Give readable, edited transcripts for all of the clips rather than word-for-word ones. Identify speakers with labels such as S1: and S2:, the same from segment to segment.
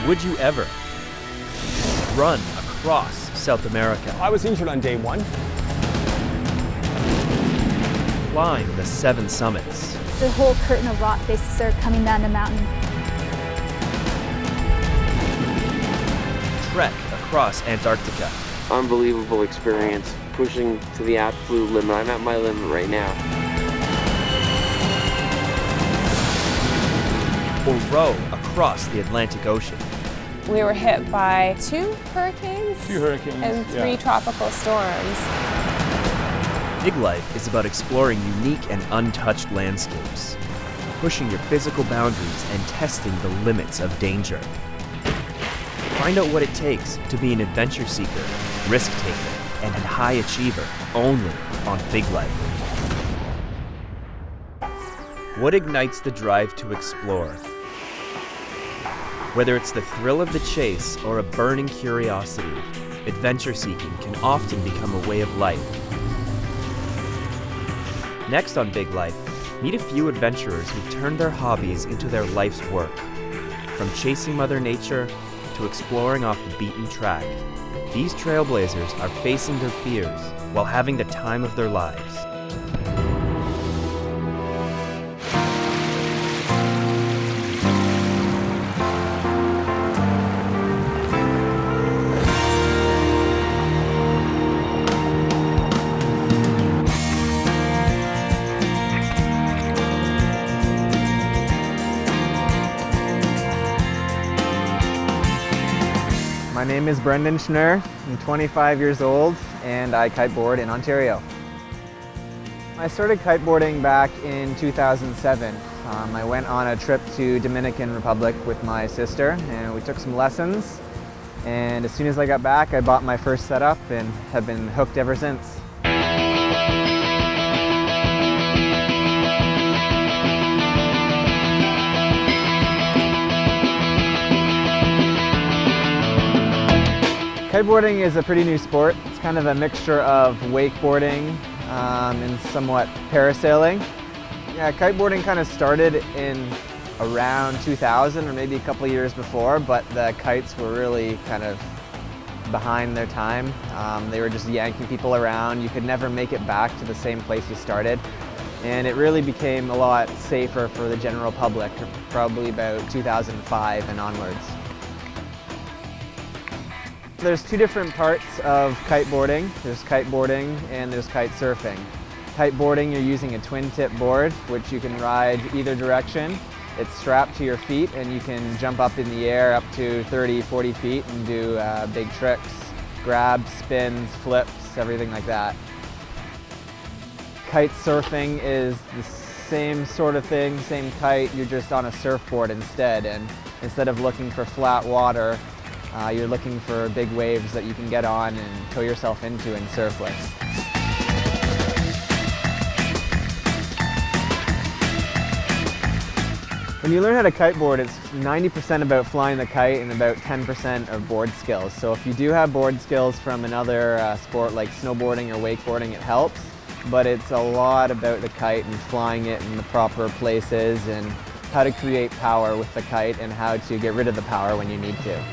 S1: Would you ever run across South America?
S2: I was injured on day one.
S1: Climb the 7 summits.
S3: The whole curtain of rock basically started coming down the mountain.
S1: Trek across Antarctica.
S4: Unbelievable experience, pushing to the absolute limit. I'm at my limit right now.
S1: Or row across the Atlantic Ocean.
S5: We were hit by 2 hurricanes, and 3 tropical storms.
S1: Big Life is about exploring unique and untouched landscapes, pushing your physical boundaries and testing the limits of danger. Find out what it takes to be an adventure seeker, risk taker, and a high achiever only on Big Life. What ignites the drive to explore? Whether it's the thrill of the chase or a burning curiosity, adventure seeking can often become a way of life. Next on Big Life, meet a few adventurers who've turned their hobbies into their life's work. From chasing Mother Nature to exploring off the beaten track, these trailblazers are facing their fears while having the time of their lives.
S6: My name is Brendan Schnurr. I'm 25 years old and I kiteboard in Ontario. I started kiteboarding back in 2007. I went on a trip to Dominican Republic with my sister and we took some lessons. And as soon as I got back, I bought my first setup and have been hooked ever since. Kiteboarding is a pretty new sport. It's kind of a mixture of wakeboarding and somewhat parasailing. Yeah, kiteboarding kind of started in around 2000 or maybe a couple of years before, but the kites were really kind of behind their time. They were just yanking people around. You could never make it back to the same place you started. And it really became a lot safer for the general public, probably about 2005 and onwards. There's 2 different parts of kiteboarding. There's kiteboarding and there's kite surfing. Kiteboarding, you're using a twin tip board, which you can ride either direction. It's strapped to your feet and you can jump up in the air up to 30, 40 feet and do big tricks, grabs, spins, flips, everything like that. Kite surfing is the same sort of thing, same kite, you're just on a surfboard instead. And instead of looking for flat water, you're looking for big waves that you can get on and tow yourself into and surf with. When you learn how to kiteboard, it's 90% about flying the kite and about 10% of board skills. So if you do have board skills from another sport like snowboarding or wakeboarding, it helps. But it's a lot about the kite and flying it in the proper places and how to create power with the kite and how to get rid of the power when you need to.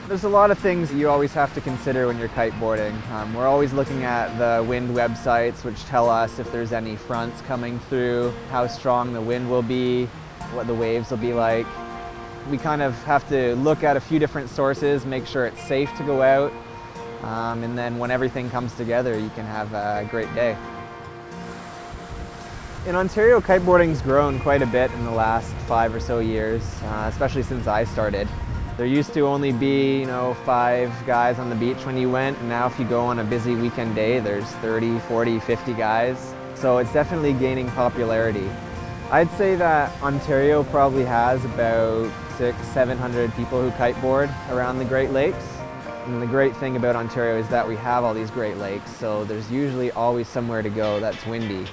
S6: There's a lot of things that you always have to consider when you're kiteboarding. We're always looking at the wind websites, which tell us if there's any fronts coming through, how strong the wind will be, what the waves will be like. We kind of have to look at a few different sources, make sure it's safe to go out, and then when everything comes together, you can have a great day. In Ontario, kiteboarding's grown quite a bit in the last 5 or so years, especially since I started. There used to only be, 5 guys on the beach when you went, and now if you go on a busy weekend day, there's 30, 40, 50 guys. So it's definitely gaining popularity. I'd say that Ontario probably has about 600-700 people who kiteboard around the Great Lakes. And the great thing about Ontario is that we have all these Great Lakes, so there's usually always somewhere to go that's windy.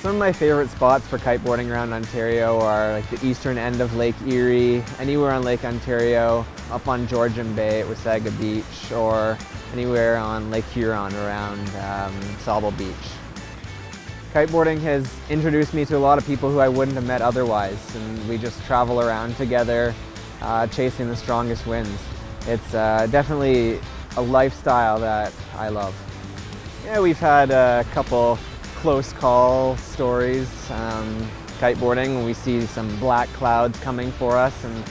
S6: Some of my favorite spots for kiteboarding around Ontario are like the eastern end of Lake Erie, anywhere on Lake Ontario, up on Georgian Bay at Wasaga Beach, or anywhere on Lake Huron around Sauble Beach. Kiteboarding has introduced me to a lot of people who I wouldn't have met otherwise, and we just travel around together, chasing the strongest winds. It's definitely a lifestyle that I love. Yeah, we've had a couple close call stories kiteboarding when we see some black clouds coming for us and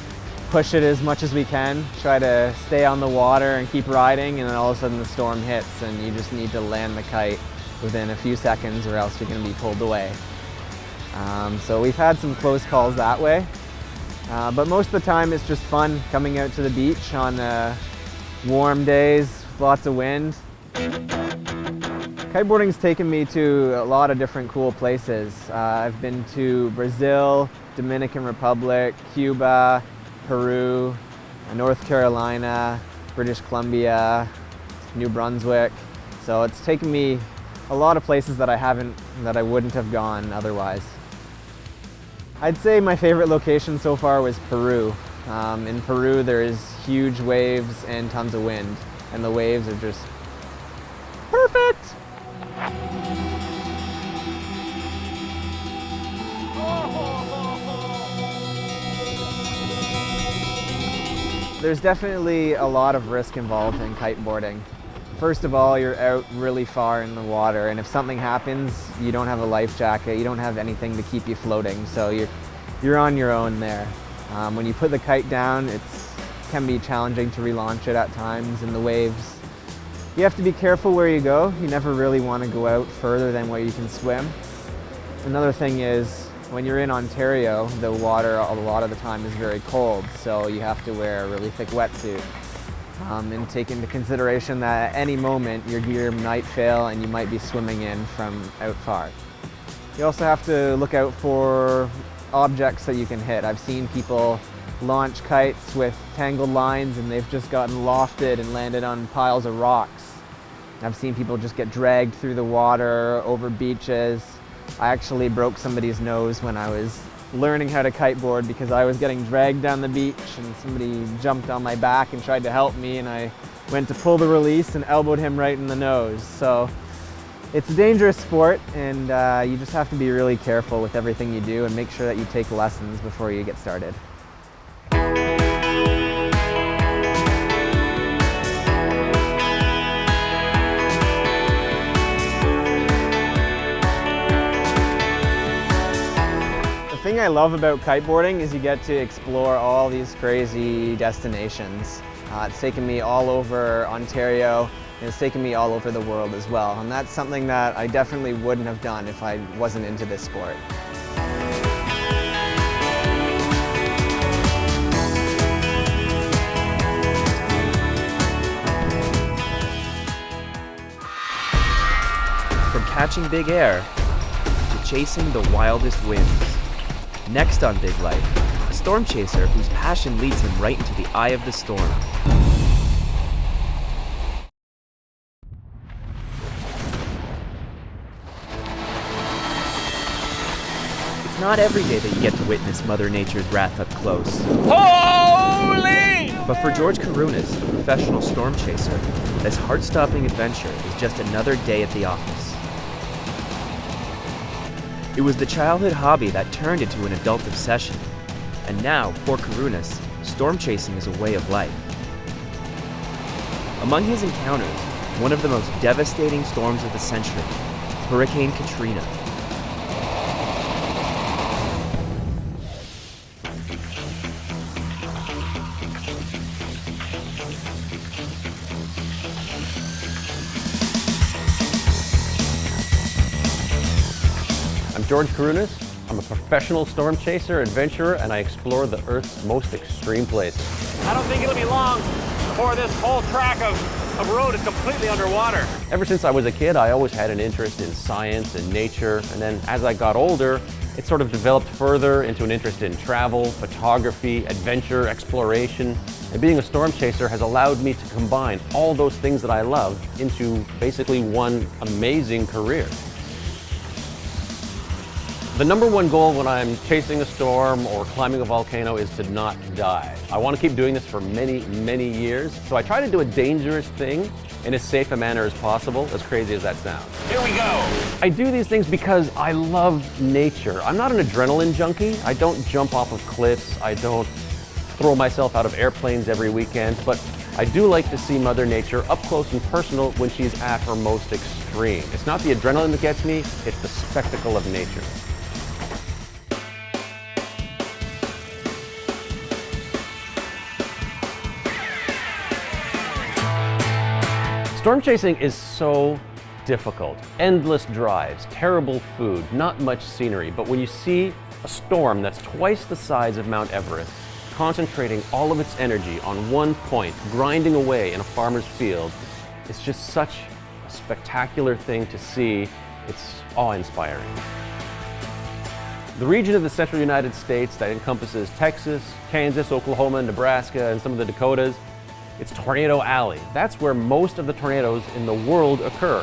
S6: push it as much as we can, try to stay on the water and keep riding, and then all of a sudden the storm hits and you just need to land the kite within a few seconds or else you're going to be pulled away. So we've had some close calls that way, but most of the time it's just fun coming out to the beach on warm days, lots of wind. Kiteboarding's taken me to a lot of different cool places. I've been to Brazil, Dominican Republic, Cuba, Peru, North Carolina, British Columbia, New Brunswick. So it's taken me a lot of places that I wouldn't have gone otherwise. I'd say my favorite location so far was Peru. In Peru there's huge waves and tons of wind, and the waves are just perfect. There's definitely a lot of risk involved in kiteboarding. First of all, you're out really far in the water, and if something happens, you don't have a life jacket, you don't have anything to keep you floating, so you're on your own there. When you put the kite down, it can be challenging to relaunch it at times in the waves. You have to be careful where you go. You never really want to go out further than where you can swim. Another thing is, when you're in Ontario, the water a lot of the time is very cold, so you have to wear a really thick wetsuit. And take into consideration that at any moment your gear might fail and you might be swimming in from out far. You also have to look out for objects that you can hit. I've seen people launch kites with tangled lines and they've just gotten lofted and landed on piles of rocks. I've seen people just get dragged through the water, over beaches. I actually broke somebody's nose when I was learning how to kiteboard because I was getting dragged down the beach and somebody jumped on my back and tried to help me, and I went to pull the release and elbowed him right in the nose. So it's a dangerous sport, and you just have to be really careful with everything you do and make sure that you take lessons before you get started. The thing I love about kiteboarding is you get to explore all these crazy destinations. It's taken me all over Ontario, and it's taken me all over the world as well. And that's something that I definitely wouldn't have done if I wasn't into this sport.
S1: From catching big air to chasing the wildest winds. Next on Big Life, a Stormchaser whose passion leads him right into the eye of the storm. It's not every day that you get to witness Mother Nature's wrath up close.
S2: Holy!
S1: But for George Kourounis, a professional Stormchaser, this heart-stopping adventure is just another day at the office. It was the childhood hobby that turned into an adult obsession, and now, for Kourounis, storm chasing is a way of life. Among his encounters, one of the most devastating storms of the century, Hurricane Katrina.
S2: I'm George Kourounis. I'm a professional storm chaser, adventurer, and I explore the Earth's most extreme places. I don't think it'll be long before this whole track of road is completely underwater. Ever since I was a kid, I always had an interest in science and nature, and then as I got older, it sort of developed further into an interest in travel, photography, adventure, exploration. And being a storm chaser has allowed me to combine all those things that I love into basically one amazing career. The number one goal when I'm chasing a storm or climbing a volcano is to not die. I want to keep doing this for many, many years, so I try to do a dangerous thing in as safe a manner as possible, as crazy as that sounds.
S7: Here we go!
S2: I do these things because I love nature. I'm not an adrenaline junkie. I don't jump off of cliffs. I don't throw myself out of airplanes every weekend, but I do like to see Mother Nature up close and personal when she's at her most extreme. It's not the adrenaline that gets me, it's the spectacle of nature. Storm chasing is so difficult. Endless drives, terrible food, not much scenery, but when you see a storm that's twice the size of Mount Everest, concentrating all of its energy on one point, grinding away in a farmer's field, it's just such a spectacular thing to see. It's awe-inspiring. The region of the central United States that encompasses Texas, Kansas, Oklahoma, Nebraska, and some of the Dakotas, it's Tornado Alley. That's where most of the tornadoes in the world occur.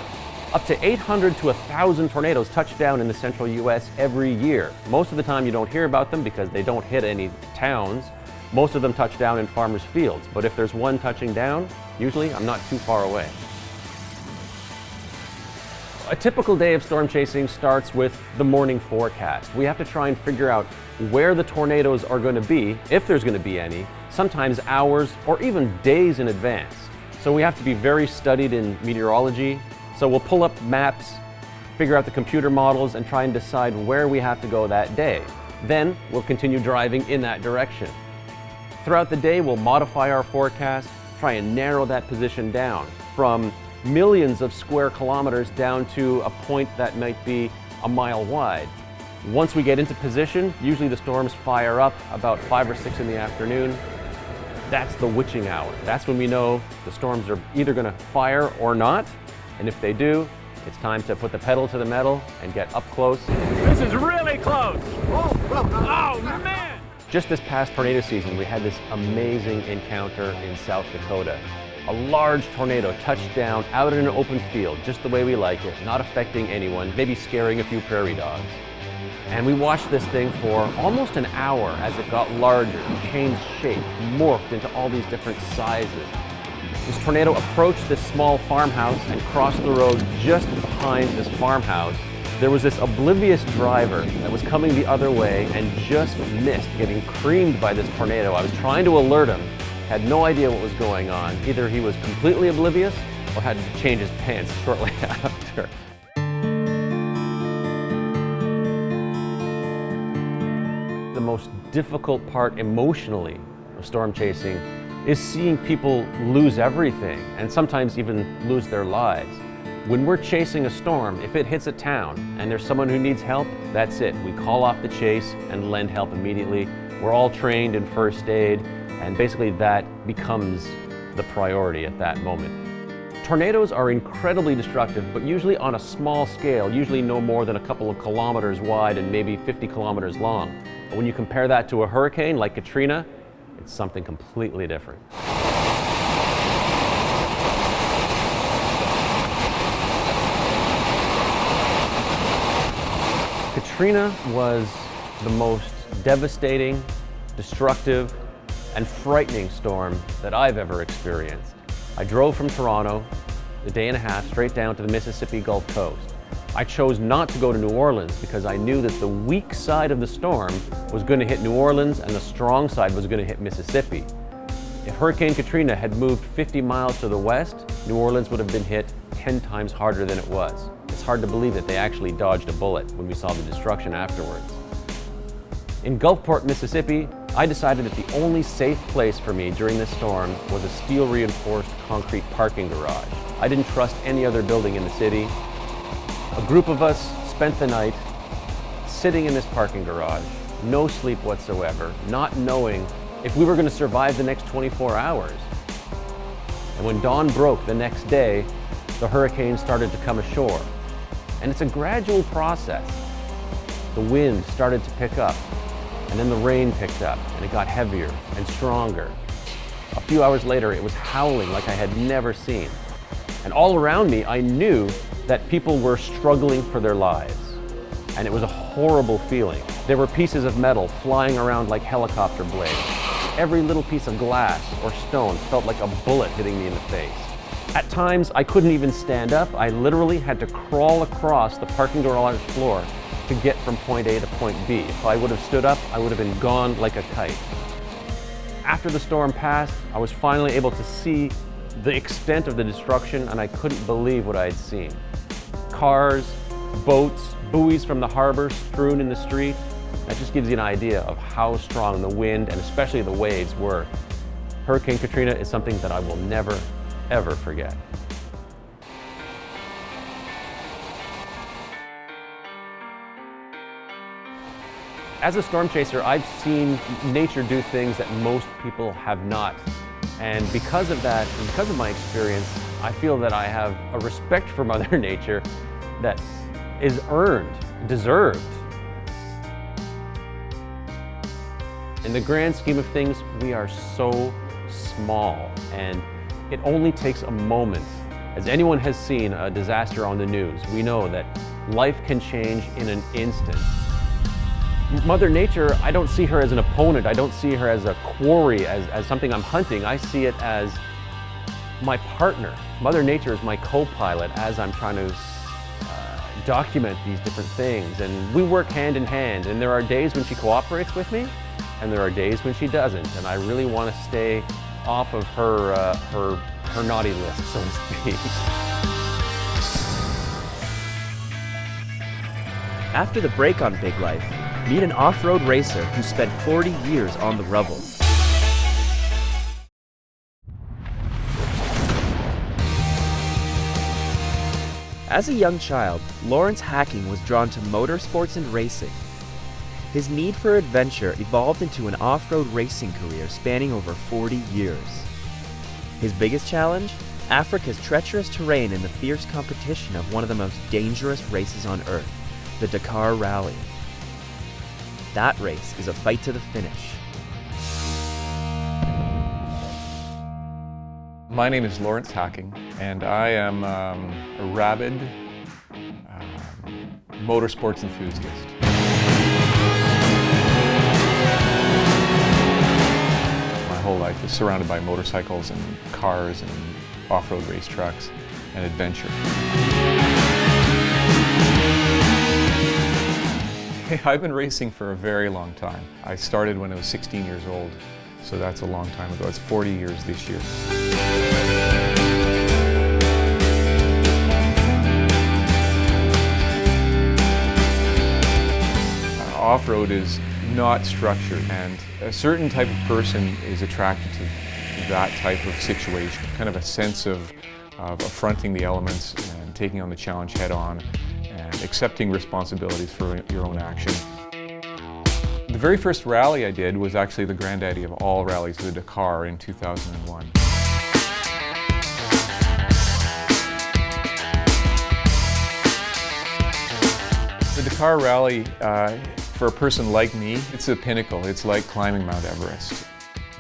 S2: Up to 800 to 1,000 tornadoes touch down in the central US every year. Most of the time you don't hear about them because they don't hit any towns. Most of them touch down in farmers' fields. But if there's one touching down, usually I'm not too far away. A typical day of storm chasing starts with the morning forecast. We have to try and figure out where the tornadoes are going to be, if there's going to be any, sometimes hours or even days in advance. So we have to be very studied in meteorology. So we'll pull up maps, figure out the computer models, and try and decide where we have to go that day. Then we'll continue driving in that direction. Throughout the day, we'll modify our forecast, try and narrow that position down from millions of square kilometers down to a point that might be a mile wide. Once we get into position, usually the storms fire up about 5 or 6 in the afternoon. That's the witching hour. That's when we know the storms are either going to fire or not. And if they do, it's time to put the pedal to the metal and get up close.
S7: This is really close! Oh man!
S2: Just this past tornado season, we had this amazing encounter in South Dakota. A large tornado touched down out in an open field, just the way we like it, not affecting anyone, maybe scaring a few prairie dogs. And we watched this thing for almost an hour as it got larger, changed shape, morphed into all these different sizes. This tornado approached this small farmhouse and crossed the road just behind this farmhouse. There was this oblivious driver that was coming the other way and just missed getting creamed by this tornado. I was trying to alert him, had no idea what was going on. Either he was completely oblivious or had to change his pants shortly after. The most difficult part emotionally of storm chasing is seeing people lose everything and sometimes even lose their lives. When we're chasing a storm, if it hits a town and there's someone who needs help, that's it. We call off the chase and lend help immediately. We're all trained in first aid, and basically that becomes the priority at that moment. Tornadoes are incredibly destructive, but usually on a small scale, usually no more than a couple of kilometers wide and maybe 50 kilometers long. But when you compare that to a hurricane like Katrina, it's something completely different. Katrina was the most devastating, destructive, and frightening storm that I've ever experienced. I drove from Toronto a day and a half straight down to the Mississippi Gulf Coast. I chose not to go to New Orleans because I knew that the weak side of the storm was going to hit New Orleans and the strong side was going to hit Mississippi. If Hurricane Katrina had moved 50 miles to the west, New Orleans would have been hit 10 times harder than it was. It's hard to believe that they actually dodged a bullet when we saw the destruction afterwards. In Gulfport, Mississippi, I decided that the only safe place for me during this storm was a steel-reinforced concrete parking garage. I didn't trust any other building in the city. A group of us spent the night sitting in this parking garage, no sleep whatsoever, not knowing if we were going to survive the next 24 hours. And when dawn broke the next day, the hurricane started to come ashore. And it's a gradual process. The wind started to pick up, and then the rain picked up, and it got heavier and stronger. A few hours later, it was howling like I had never seen. And all around me, I knew that people were struggling for their lives. and it was a horrible feeling. There were pieces of metal flying around like helicopter blades. Every little piece of glass or stone felt like a bullet hitting me in the face. At times, I couldn't even stand up. I literally had to crawl across the parking garage floor to get from point A to point B. If I would have stood up, I would have been gone like a kite. After the storm passed, I was finally able to see the extent of the destruction, and I couldn't believe what I had seen. Cars, boats, buoys from the harbor strewn in the street. That just gives you an idea of how strong the wind and especially the waves were. Hurricane Katrina is something that I will never, ever forget. As a storm chaser, I've seen nature do things that most people have not. And because of that, and because of my experience, I feel that I have a respect for Mother Nature that is earned, deserved. In the grand scheme of things, we are so small, and it only takes a moment. As anyone has seen a disaster on the news, we know that life can change in an instant. Mother Nature, I don't see her as an opponent. I don't see her as a quarry, as something I'm hunting. I see it as my partner. Mother Nature is my co-pilot as I'm trying to document these different things. And we work hand in hand. And there are days when she cooperates with me, and there are days when she doesn't. And I really want to stay off of her naughty list, so to speak.
S1: After the break on Big Life, meet an off-road racer who spent 40 years on the rubble. As a young child, Lawrence Hacking was drawn to motorsports and racing. His need for adventure evolved into an off-road racing career spanning over 40 years. His biggest challenge? Africa's treacherous terrain and the fierce competition of one of the most dangerous races on Earth, the Dakar Rally. That race is a fight to the finish.
S8: My name is Lawrence Hacking, and I am a rabid motorsports enthusiast. My whole life is surrounded by motorcycles and cars and off-road race trucks and adventure. I've been racing for a very long time. I started when I was 16 years old, so that's a long time ago. It's 40 years this year. Off-road is not structured, and a certain type of person is attracted to that type of situation, kind of a sense of affronting the elements and taking on the challenge head-on and accepting responsibilities for your own action. The very first rally I did was actually the granddaddy of all rallies, the Dakar in 2001. The Dakar Rally, for a person like me, it's a pinnacle. It's like climbing Mount Everest.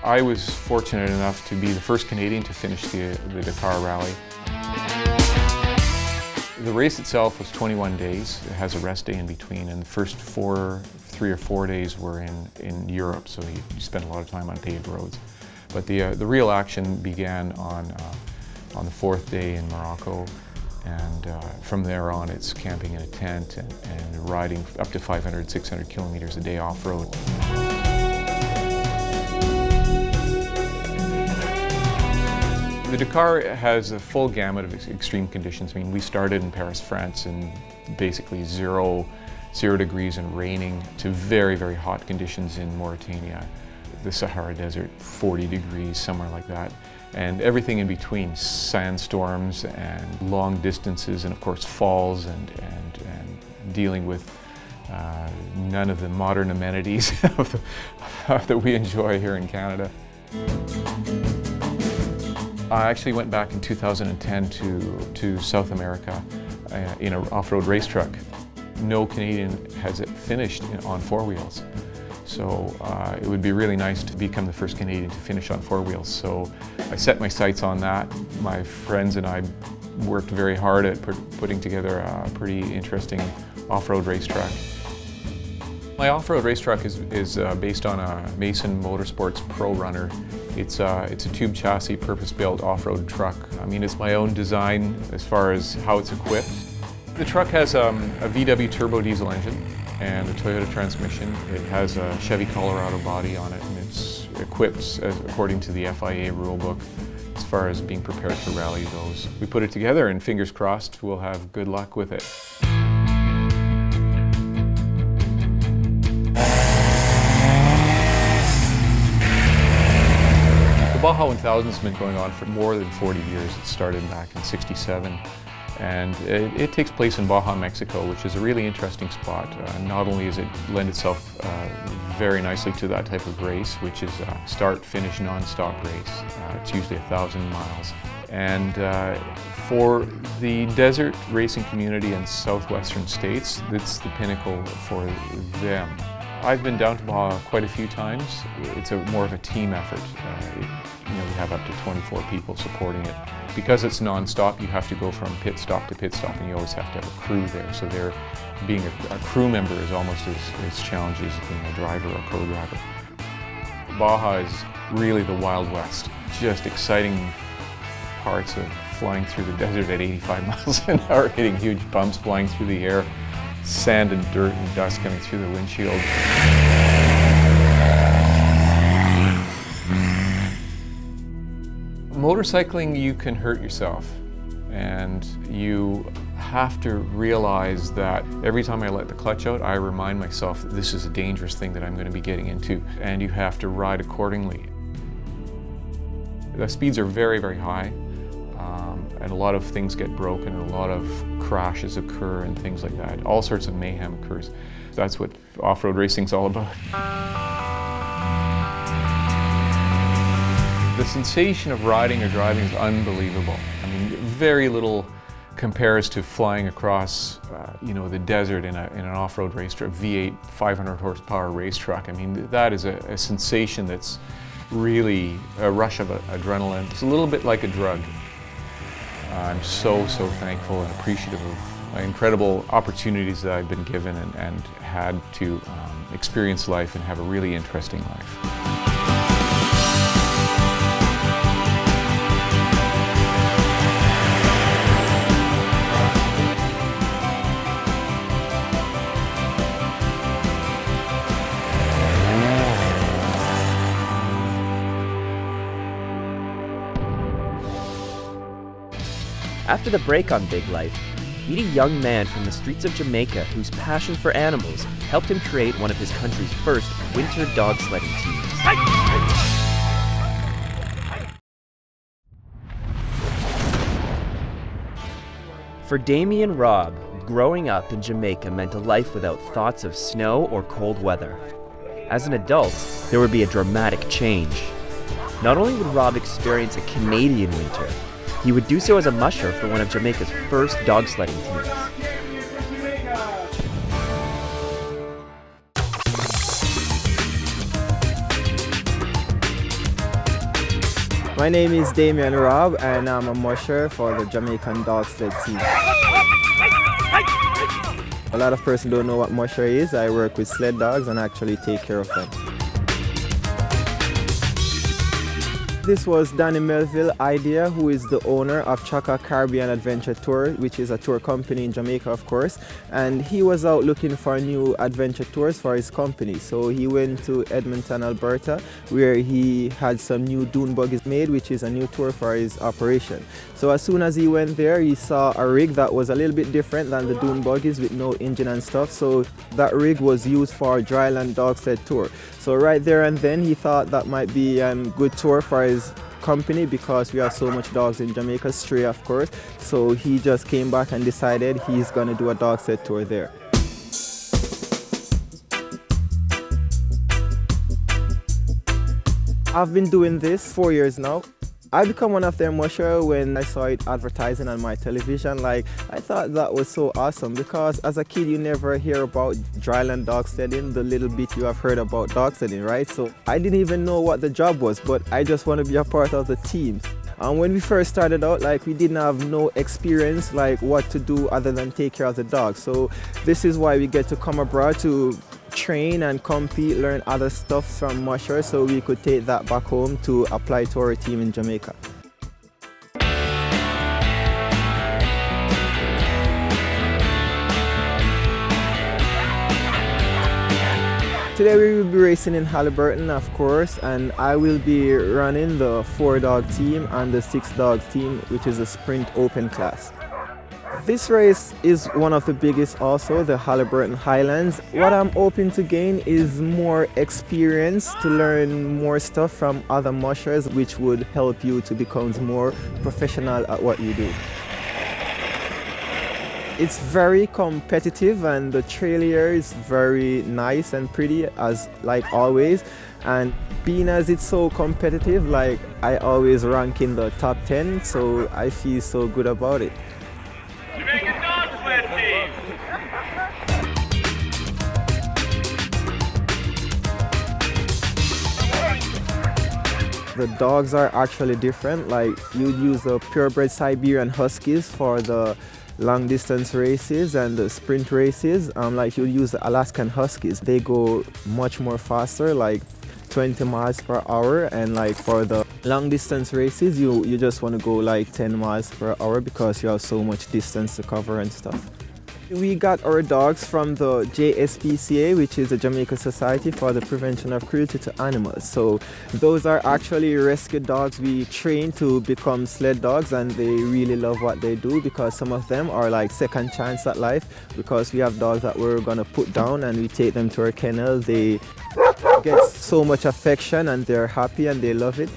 S8: I was fortunate enough to be the first Canadian to finish the Dakar Rally. The race itself was 21 days. It has a rest day in between, and the first 3 or 4 days were in Europe, so you spent a lot of time on paved roads. But the real action began on the 4th day in Morocco, and from there on it's camping in a tent and riding up to 500, 600 kilometers a day off-road. The Dakar has a full gamut of extreme conditions. I mean, we started in Paris, France, in basically zero degrees and raining, to very, very hot conditions in Mauritania, the Sahara Desert, 40 degrees, somewhere like that. And everything in between, sandstorms and long distances, and of course falls, and dealing with none of the modern amenities that we enjoy here in Canada. I actually went back in 2010 to South America in an off-road race truck. No Canadian has it finished on 4 wheels. So it would be really nice to become the first Canadian to finish on 4 wheels. So I set my sights on that. My friends and I worked very hard at putting together a pretty interesting off-road racetrack. My off-road race truck is based on a Mason Motorsports Pro Runner. It's a tube chassis, purpose-built off-road truck. I mean, it's my own design as far as how it's equipped. The truck has a VW turbo diesel engine and a Toyota transmission. It has a Chevy Colorado body on it, and it's equipped according to the FIA rulebook as far as being prepared for rally goes. We put it together, and fingers crossed we'll have good luck with it. The Baja 1000 has been going on for more than 40 years. It started back in '67. And it takes place in Baja, Mexico, which is a really interesting spot. Not only does it lend itself very nicely to that type of race, which is a start-finish non-stop race. It's usually 1,000 miles. And for the desert racing community in southwestern states, it's the pinnacle for them. I've been down to Baja quite a few times. It's more of a team effort. We have up to 24 people supporting it. Because it's non-stop, you have to go from pit stop to pit stop, and you always have to have a crew there. So being a crew member is almost as challenging as being a driver or co-driver. Baja is really the Wild West. Just exciting parts of flying through the desert at 85 miles an hour, hitting huge bumps, flying through the air, sand and dirt and dust coming through the windshield. Motorcycling, you can hurt yourself, and you have to realize that every time I let the clutch out, I remind myself that this is a dangerous thing that I'm going to be getting into, and you have to ride accordingly. The speeds are very, very high, and a lot of things get broken, and a lot of crashes occur and things like that. All sorts of mayhem occurs. That's what off-road racing's all about. The sensation of riding or driving is unbelievable. I mean, very little compares to flying across, the desert in an off-road race truck, V8, 500 horsepower race truck. I mean, that is a sensation that's really a rush of adrenaline. It's a little bit like a drug. I'm so thankful and appreciative of my incredible opportunities that I've been given and had to experience life and have a really interesting life.
S1: After the break on Big Life, meet a young man from the streets of Jamaica whose passion for animals helped him create one of his country's first winter dog sledding teams. For Damian Robb, growing up in Jamaica meant a life without thoughts of snow or cold weather. As an adult, there would be a dramatic change. Not only would Robb experience a Canadian winter, he would do so as a musher for one of Jamaica's first dog sledding teams.
S6: My name is Damian Robb, and I'm a musher for the Jamaican dog sled team. A lot of persons don't know what musher is. I work with sled dogs and actually take care of them. This was Danny Melville's idea, who is the owner of Chaka Caribbean Adventure Tour, which is a tour company in Jamaica, of course. And he was out looking for new adventure tours for his company. So he went to Edmonton, Alberta, where he had some new dune buggies made, which is a new tour for his operation. So as soon as he went there, he saw a rig that was a little bit different than the dune buggies with no engine and stuff. So that rig was used for a dryland dog sled tour. So right there and then, he thought that might be a good tour for his company, because we have so much dogs in Jamaica, stray of course. So he just came back and decided he's going to do a dog sled tour there. I've been doing this 4 years now. I become one of their musher when I saw it advertising on my television. I thought that was so awesome, because as a kid you never hear about dryland dog sledding, the little bit you have heard about dog sledding, right? So I didn't even know what the job was, but I just want to be a part of the team. When we first started out, like, we didn't have no experience like what to do other than take care of the dogs. So this is why we get to come abroad to train and compete, learn other stuff from mushers, so we could take that back home to apply to our team in Jamaica. Today we will be racing in Halliburton, of course, and I will be running the 4-dog team and the 6-dog team, which is a sprint open class. This race is one of the biggest also, the Halliburton Highlands. What I'm hoping to gain is more experience to learn more stuff from other mushers, which would help you to become more professional at what you do. It's very competitive and the trail here is very nice and pretty as like always, and being as it's so competitive, like I always rank in the top 10, so I feel so good about it.
S7: Jamaican dog sled team.
S6: The dogs are actually different, like you'd use the purebred Siberian Huskies for the long distance races and the sprint races, like you use the Alaskan Huskies. They go much more faster, like 20 miles per hour, and like for the long distance races you just want to go like 10 miles per hour because you have so much distance to cover and stuff. We got our dogs from the JSPCA, which is the Jamaican Society for the Prevention of Cruelty to Animals. So those are actually rescue dogs we train to become sled dogs, and they really love what they do because some of them are like second chance at life, because we have dogs that we're gonna put down and we take them to our kennel. They get so much affection and they're happy and they love it.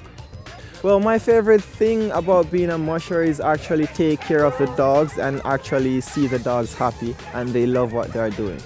S6: Well, my favorite thing about being a musher is actually take care of the dogs and actually see the dogs happy and they love what they're doing.